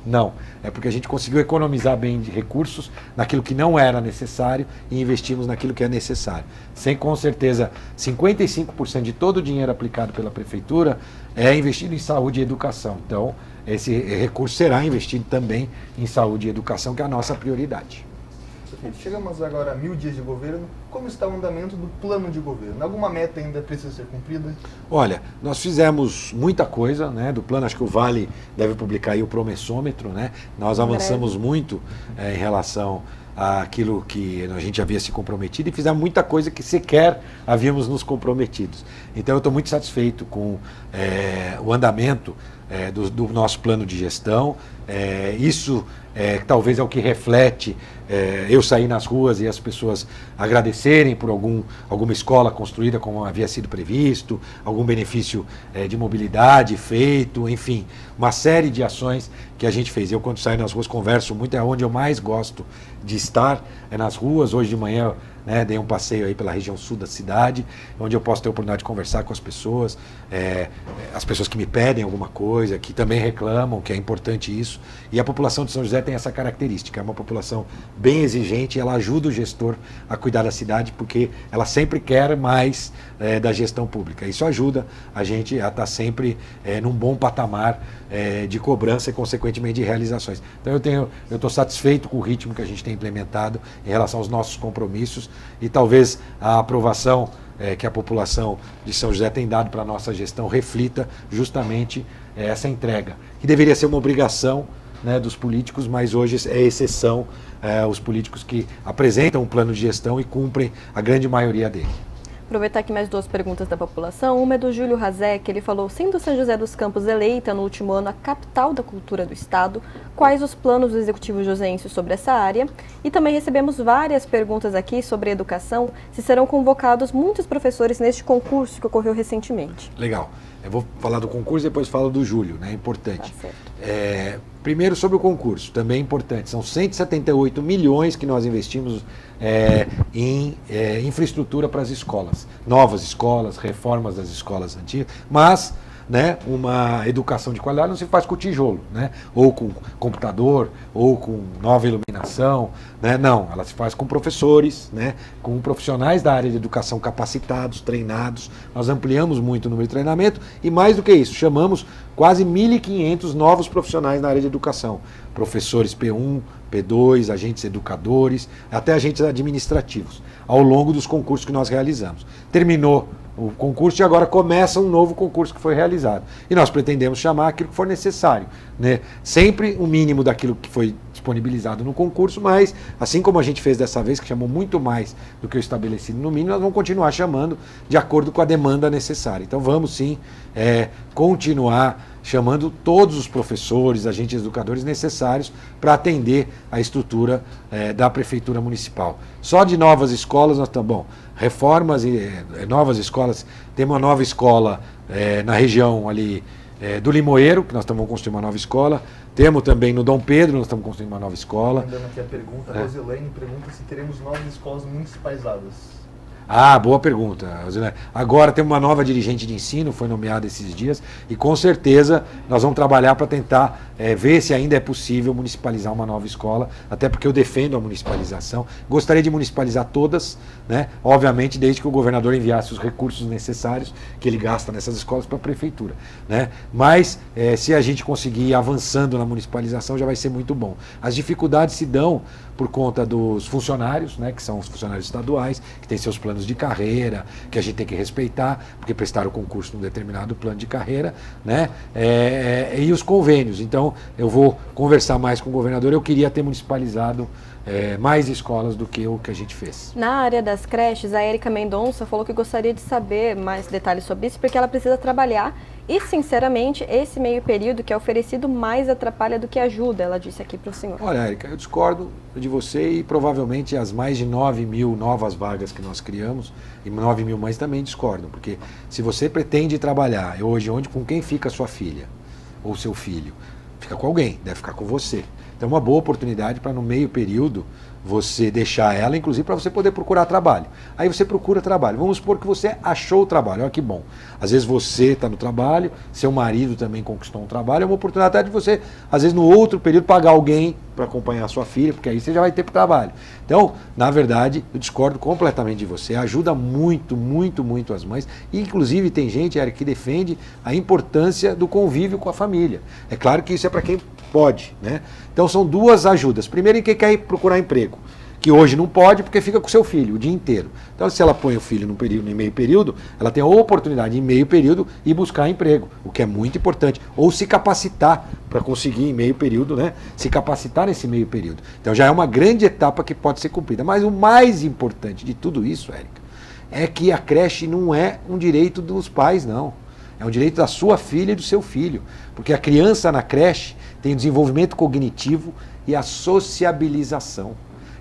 não, é porque a gente conseguiu economizar bem de recursos naquilo que não era necessário e investimos naquilo que é necessário. Sem, com certeza, 55% de todo o dinheiro aplicado pela Prefeitura é investido em saúde e educação. Então, esse recurso será investido também em saúde e educação, que é a nossa prioridade. Chegamos agora a 1000 dias de governo. Como está o andamento do plano de governo? Alguma meta ainda precisa ser cumprida? Olha, nós fizemos muita coisa, né, do plano. Acho que o Vale deve publicar aí o promessômetro, né? Nós avançamos muito em relação àquilo que a gente havia se comprometido, e fizemos muita coisa que sequer havíamos nos comprometidos. Então eu estou muito satisfeito com o andamento do nosso plano de gestão. Isso talvez é o que reflete eu sair nas ruas e as pessoas agradecerem por alguma escola construída como havia sido previsto, algum benefício de mobilidade feito, enfim, uma série de ações que a gente fez. Eu, quando saio nas ruas, converso muito, é onde eu mais gosto de estar, nas ruas. Hoje de manhã, né, dei um passeio aí pela região sul da cidade, onde eu posso ter a oportunidade de conversar com as pessoas que me pedem alguma coisa, que também reclamam, que é importante isso. E a população de São José tem essa característica, é uma população bem exigente, ela ajuda o gestor a cuidar da cidade, porque ela sempre quer mais da gestão pública. Isso ajuda a gente a estar sempre num bom patamar de cobrança e, consequentemente, de realizações. Então eu estou satisfeito com o ritmo que a gente tem implementado em relação aos nossos compromissos, e talvez a aprovação que a população de São José tem dado para a nossa gestão reflita justamente essa entrega, que deveria ser uma obrigação, né, dos políticos, mas hoje é exceção os políticos que apresentam um plano de gestão e cumprem a grande maioria dele. Aproveitar aqui mais 2 perguntas da população. Uma é do Júlio Razek, ele falou: sendo São José dos Campos eleita no último ano a capital da cultura do estado, quais os planos do Executivo josense sobre essa área? E também recebemos várias perguntas aqui sobre educação, se serão convocados muitos professores neste concurso que ocorreu recentemente. Legal. Eu vou falar do concurso e depois falo do Júlio, né? É importante. Tá certo. Primeiro, sobre o concurso, também é importante. São 178 milhões que nós investimos em infraestrutura para as escolas. Novas escolas, reformas das escolas antigas, mas, né, uma educação de qualidade não se faz com tijolo, né, ou com computador, ou com nova iluminação, né, não, ela se faz com professores, né, com profissionais da área de educação capacitados, treinados. Nós ampliamos muito o número de treinamento e, mais do que isso, chamamos quase 1.500 novos profissionais na área de educação, professores P1, P2, agentes educadores, até agentes administrativos, ao longo dos concursos que nós realizamos. Terminou o concurso e agora começa um novo concurso que foi realizado. E nós pretendemos chamar aquilo que for necessário, né? Sempre o mínimo daquilo que foi disponibilizado no concurso, mas assim como a gente fez dessa vez, que chamou muito mais do que o estabelecido no mínimo, nós vamos continuar chamando de acordo com a demanda necessária. Então vamos sim continuar chamando todos os professores, agentes educadores necessários para atender a estrutura da Prefeitura Municipal. Só de novas escolas nós estamos, reformas e novas escolas, tem uma nova escola na região ali do Limoeiro, que nós estamos construindo uma nova escola. Temos também no Dom Pedro, nós estamos construindo uma nova escola. Mandando aqui a pergunta, a Rosilene pergunta se teremos novas escolas municipalizadas. Ah, boa pergunta. Agora tem uma nova dirigente de ensino, foi nomeada esses dias, e com certeza nós vamos trabalhar para tentar ver se ainda é possível municipalizar uma nova escola, até porque eu defendo a municipalização. Gostaria de municipalizar todas, né? Obviamente desde que o governador enviasse os recursos necessários que ele gasta nessas escolas para a prefeitura, né? Mas se a gente conseguir ir avançando na municipalização já vai ser muito bom. As dificuldades se dão por conta dos funcionários, né, que são os funcionários estaduais, que têm seus planos de carreira, que a gente tem que respeitar, porque prestaram concurso num determinado plano de carreira, né, e os convênios. Então, eu vou conversar mais com o governador. Eu queria ter municipalizado mais escolas do que o que a gente fez. Na área das creches, a Érica Mendonça falou que gostaria de saber mais detalhes sobre isso, porque ela precisa trabalhar e, sinceramente, esse meio período que é oferecido mais atrapalha do que ajuda, ela disse aqui para o senhor. Olha, Érica, eu discordo de você e provavelmente as mais de 9 mil novas vagas que nós criamos, e 9 mil mães também discordam, porque se você pretende trabalhar hoje, com quem fica a sua filha ou seu filho? Fica com alguém, deve ficar com você. Então é uma boa oportunidade para no meio período você deixar ela, inclusive para você poder procurar trabalho. Aí você procura trabalho. Vamos supor que você achou o trabalho, olha que bom. Às vezes você está no trabalho, seu marido também conquistou um trabalho, é uma oportunidade de você, às vezes no outro período, pagar alguém para acompanhar a sua filha, porque aí você já vai ter trabalho. Então, na verdade, eu discordo completamente de você, ajuda muito, muito, muito as mães, e inclusive tem gente, Eric, que defende a importância do convívio com a família. É claro que isso é para quem pode, né? Então são duas ajudas. Primeiro, em quem quer ir procurar emprego, que hoje não pode porque fica com o seu filho o dia inteiro. Então, se ela põe o filho em meio período, ela tem a oportunidade em meio período ir buscar emprego, o que é muito importante. Ou se capacitar para conseguir em meio período, né? Se capacitar nesse meio período. Então já é uma grande etapa que pode ser cumprida. Mas o mais importante de tudo isso, Érica, é que a creche não é um direito dos pais, não. É um direito da sua filha e do seu filho. Porque a criança na creche tem o desenvolvimento cognitivo e a sociabilização.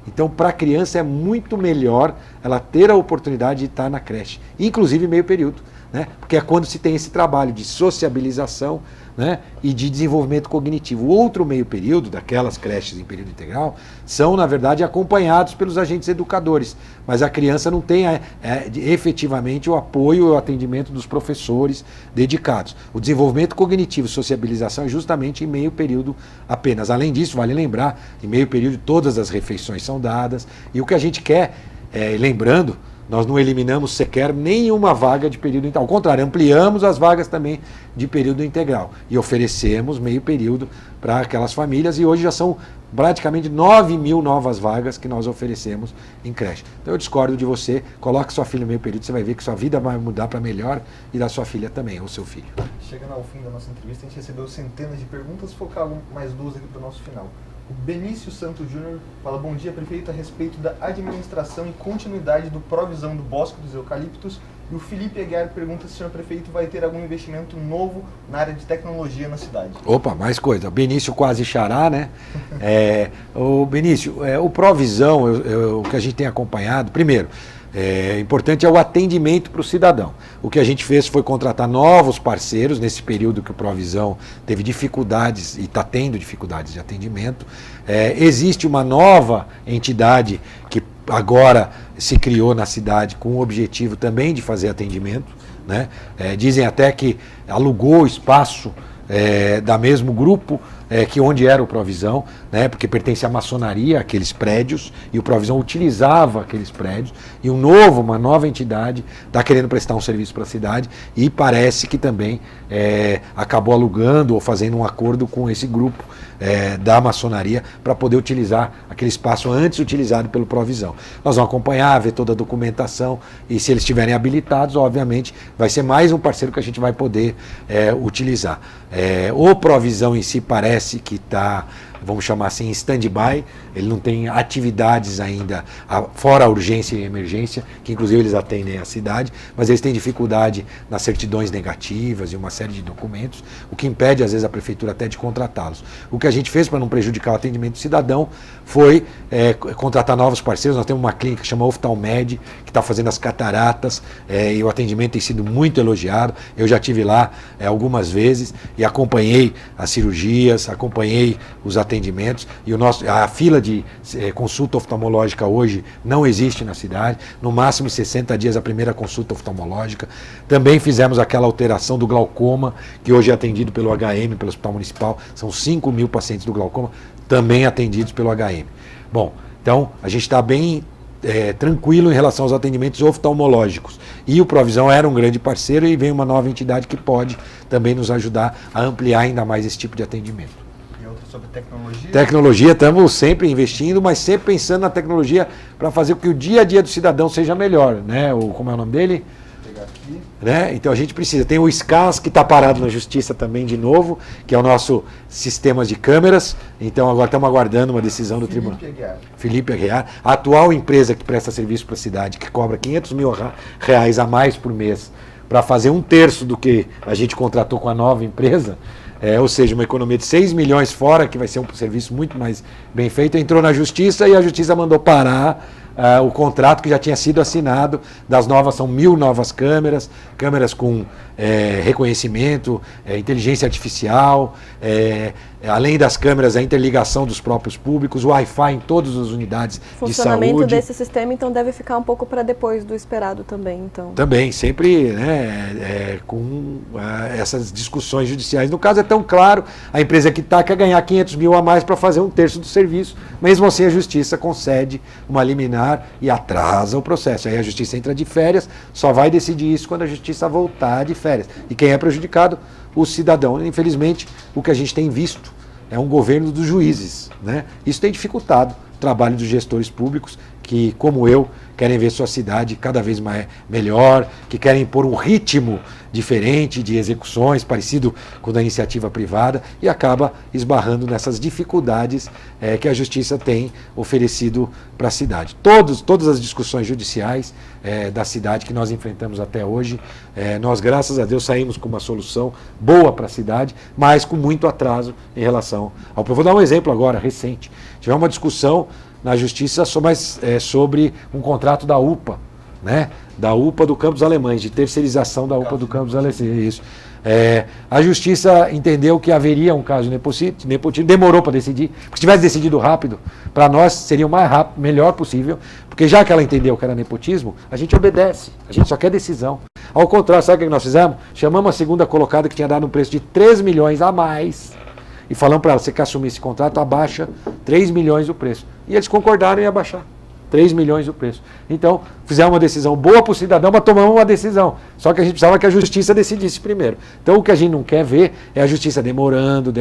Então, para a criança é muito melhor ela ter a oportunidade de estar na creche, inclusive meio período, né? Porque é quando se tem esse trabalho de sociabilização, né, e de desenvolvimento cognitivo. O outro meio período, daquelas creches em período integral, são, na verdade, acompanhados pelos agentes educadores, mas a criança não tem efetivamente o apoio e o atendimento dos professores dedicados. O desenvolvimento cognitivo e sociabilização é justamente em meio período apenas. Além disso, vale lembrar, em meio período todas as refeições são dadas, e o que a gente quer, lembrando, nós não eliminamos sequer nenhuma vaga de período integral. Ao contrário, ampliamos as vagas também de período integral. E oferecemos meio período para aquelas famílias. E hoje já são praticamente 9 mil novas vagas que nós oferecemos em creche. Então eu discordo de você. Coloque sua filha em meio período, você vai ver que sua vida vai mudar para melhor e da sua filha também, ou seu filho. Chegando ao fim da nossa entrevista, a gente recebeu centenas de perguntas. Focar mais duas aqui para o nosso final. O Benício Santos Júnior fala: bom dia, prefeito, a respeito da administração e continuidade do Provisão do Bosque dos Eucaliptos. E o Felipe Aguiar pergunta se o senhor prefeito vai ter algum investimento novo na área de tecnologia na cidade. Opa, mais coisa. O Benício quase xará, né? O Benício, o Provisão, o que a gente tem acompanhado, primeiro, importante é o atendimento para o cidadão. O que a gente fez foi contratar novos parceiros nesse período que o Provisão teve dificuldades e está tendo dificuldades de atendimento. Existe uma nova entidade que agora se criou na cidade com o objetivo também de fazer atendimento, né? Dizem até que alugou espaço da mesmo grupo que onde era o Provisão, né, porque pertence à maçonaria, aqueles prédios, e o Provisão utilizava aqueles prédios, e uma nova entidade está querendo prestar um serviço para a cidade, e parece que também acabou alugando ou fazendo um acordo com esse grupo da maçonaria para poder utilizar aquele espaço antes utilizado pelo Provisão. Nós vamos acompanhar, ver toda a documentação, e se eles estiverem habilitados, obviamente, vai ser mais um parceiro que a gente vai poder utilizar. O Provisão em si parece que está, vamos chamar assim, em stand-by, ele não tem atividades ainda, fora a urgência e a emergência, que inclusive eles atendem a cidade, mas eles têm dificuldade nas certidões negativas e uma série de documentos, o que impede às vezes a prefeitura até de contratá-los. O que a gente fez para não prejudicar o atendimento do cidadão foi contratar novos parceiros. Nós temos uma clínica que chama Oftalmed, que está fazendo as cataratas, e o atendimento tem sido muito elogiado. Eu já estive lá algumas vezes e acompanhei as cirurgias, acompanhei os atendimentos atendimentos, e a fila de consulta oftalmológica hoje não existe na cidade, no máximo em 60 dias a primeira consulta oftalmológica. Também fizemos aquela alteração do glaucoma, que hoje é atendido pelo HM, pelo Hospital Municipal, são 5 mil pacientes do glaucoma, também atendidos pelo HM. Bom, então a gente está bem tranquilo em relação aos atendimentos oftalmológicos. E o Provisão era um grande parceiro e vem uma nova entidade que pode também nos ajudar a ampliar ainda mais esse tipo de atendimento. E outra sobre tecnologia? Tecnologia, estamos sempre investindo, mas sempre pensando na tecnologia para fazer com que o dia a dia do cidadão seja melhor, né? Como é o nome dele? Aqui. Né? Então a gente precisa. Tem o SCAS que está parado na justiça também de novo, que é o nosso sistema de câmeras. Então agora estamos aguardando uma decisão do tribunal. Felipe Aguiar, a atual empresa que presta serviço para a cidade, que cobra 500 mil reais a mais por mês para fazer 1/3 do que a gente contratou com a nova empresa, ou seja, uma economia de 6 milhões fora, que vai ser um serviço muito mais bem feito, entrou na justiça e a justiça mandou parar o contrato que já tinha sido assinado. Das novas, são 1.000 novas câmeras, câmeras com reconhecimento, inteligência artificial, além das câmeras, a interligação dos próprios públicos, o Wi-Fi em todas as unidades de saúde. O funcionamento desse sistema, então, deve ficar um pouco para depois do esperado também, então. Também, sempre com essas discussões judiciais. No caso é tão claro, a empresa que quer ganhar 500 mil a mais para fazer 1/3 do serviço, mesmo assim a justiça concede uma liminar e atrasa o processo. Aí a justiça entra de férias, só vai decidir isso quando a justiça voltar de férias. E quem é prejudicado? O cidadão. Infelizmente, o que a gente tem visto é um governo dos juízes, né? Isso tem dificultado o trabalho dos gestores públicos que, como eu, querem ver sua cidade cada vez mais melhor, que querem pôr um ritmo diferente de execuções, parecido com o da iniciativa privada, e acaba esbarrando nessas dificuldades que a justiça tem oferecido para a cidade. Todas as discussões judiciais da cidade que nós enfrentamos até hoje, nós, graças a Deus, saímos com uma solução boa para a cidade, mas com muito atraso em relação ao... Eu vou dar um exemplo agora, recente. Tivemos uma discussão na justiça sobre um contrato da UPA, né? Da UPA do Campos Alemães, de terceirização da UPA do Campos Alemães. Isso. A justiça entendeu que haveria um caso de nepotismo, demorou para decidir, porque se tivesse decidido rápido, para nós seria o mais rápido, melhor possível, porque já que ela entendeu que era nepotismo, a gente obedece, a gente só quer decisão. Ao contrário, sabe o que nós fizemos? Chamamos a segunda colocada que tinha dado um preço de 3 milhões a mais, e falamos para ela, você quer assumir esse contrato, abaixa 3 milhões o preço. E eles concordaram em abaixar 3 milhões o preço. Então, fizemos uma decisão boa para o cidadão, mas tomamos uma decisão. Só que a gente precisava que a justiça decidisse primeiro. Então, o que a gente não quer ver é a justiça demorando.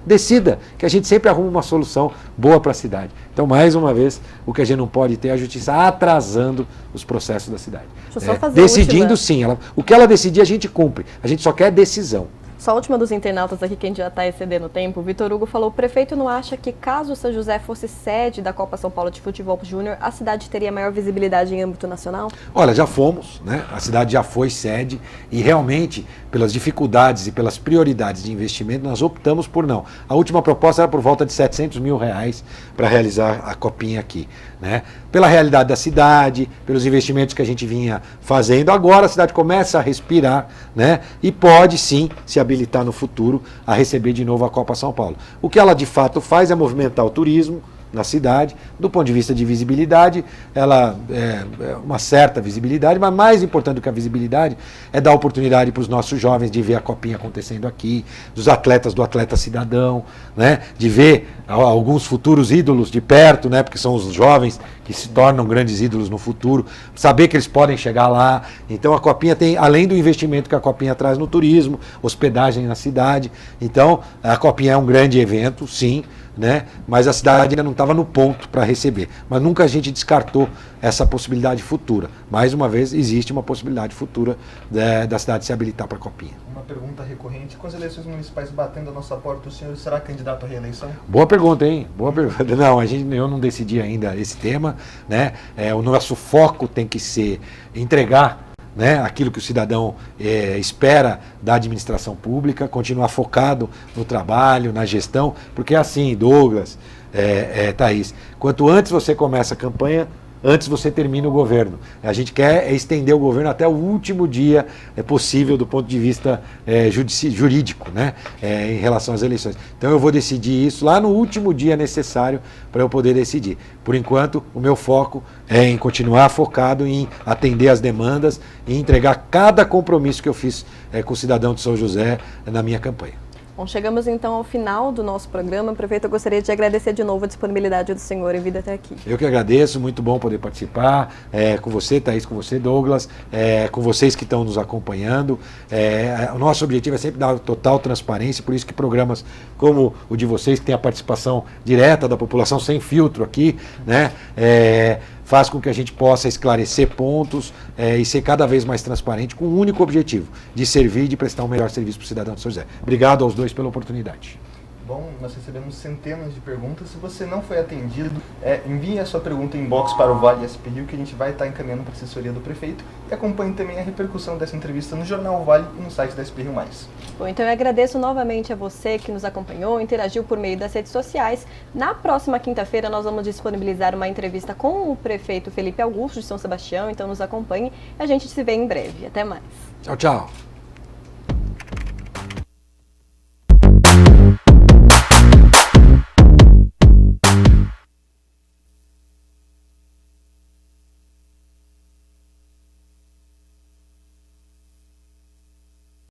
Decida, que a gente sempre arruma uma solução boa para a cidade. Então, mais uma vez, o que a gente não pode ter é a justiça atrasando os processos da cidade. Deixa eu só fazer decidindo, sim. O que ela decidir, a gente cumpre. A gente só quer decisão. Só a última dos internautas aqui, que a gente já está excedendo o tempo. O Vitor Hugo falou: o prefeito não acha que, caso o São José fosse sede da Copa São Paulo de Futebol Júnior, a cidade teria maior visibilidade em âmbito nacional? Olha, já fomos, né? A cidade já foi sede e realmente, pelas dificuldades e pelas prioridades de investimento, nós optamos por não. A última proposta era por volta de 700 mil reais para realizar a copinha aqui, né? Pela realidade da cidade, pelos investimentos que a gente vinha fazendo, agora a cidade começa a respirar, né? E pode sim se habilitar no futuro a receber de novo a Copa São Paulo. O que ela de fato faz é movimentar o turismo na cidade, do ponto de vista de visibilidade, ela é uma certa visibilidade, mas mais importante do que a visibilidade é dar oportunidade para os nossos jovens de ver a copinha acontecendo aqui, dos atletas, do atleta cidadão, né, de ver alguns futuros ídolos de perto, né, porque são os jovens que se tornam grandes ídolos no futuro, saber que eles podem chegar lá. Então a copinha tem, além do investimento que a copinha traz no turismo, hospedagem na cidade, então a copinha é um grande evento, sim, né? Mas a cidade ainda não estava no ponto para receber. Mas nunca a gente descartou essa possibilidade futura. Mais uma vez, existe uma possibilidade futura da cidade se habilitar para a copinha. Uma pergunta recorrente: com as eleições municipais batendo a nossa porta, o senhor será candidato à reeleição? Boa pergunta, hein? Boa pergunta. Não, eu não decidi ainda esse tema, né? O nosso foco tem que ser entregar, né, aquilo que o cidadão espera da administração pública, continuar focado no trabalho, na gestão, porque é assim, Douglas, Thaís, quanto antes você começa a campanha, antes você termina o governo. A gente quer estender o governo até o último dia possível do ponto de vista jurídico, né? Em relação às eleições. Então eu vou decidir isso lá no último dia necessário para eu poder decidir. Por enquanto, o meu foco é em continuar focado em atender as demandas e entregar cada compromisso que eu fiz com o cidadão de São José na minha campanha. Bom, chegamos então ao final do nosso programa. Prefeito, eu gostaria de agradecer de novo a disponibilidade do senhor em vir até aqui. Eu que agradeço, muito bom poder participar com você, Thaís, com você, Douglas, com vocês que estão nos acompanhando. O nosso objetivo é sempre dar total transparência, por isso que programas como o de vocês, que tem a participação direta da população, sem filtro aqui, né? Faz com que a gente possa esclarecer pontos e ser cada vez mais transparente com um único objetivo, de servir e de prestar um melhor serviço para o cidadão de São José. Obrigado aos dois pela oportunidade. Bom, nós recebemos centenas de perguntas. Se você não foi atendido, envie a sua pergunta em inbox para o Vale SP Rio, que a gente vai estar encaminhando para a assessoria do prefeito. E acompanhe também a repercussão dessa entrevista no Jornal Vale e no site da SP Rio+. Bom, então eu agradeço novamente a você que nos acompanhou, interagiu por meio das redes sociais. Na próxima quinta-feira nós vamos disponibilizar uma entrevista com o prefeito Felipe Augusto de São Sebastião, então nos acompanhe e a gente se vê em breve. Até mais. Tchau, tchau.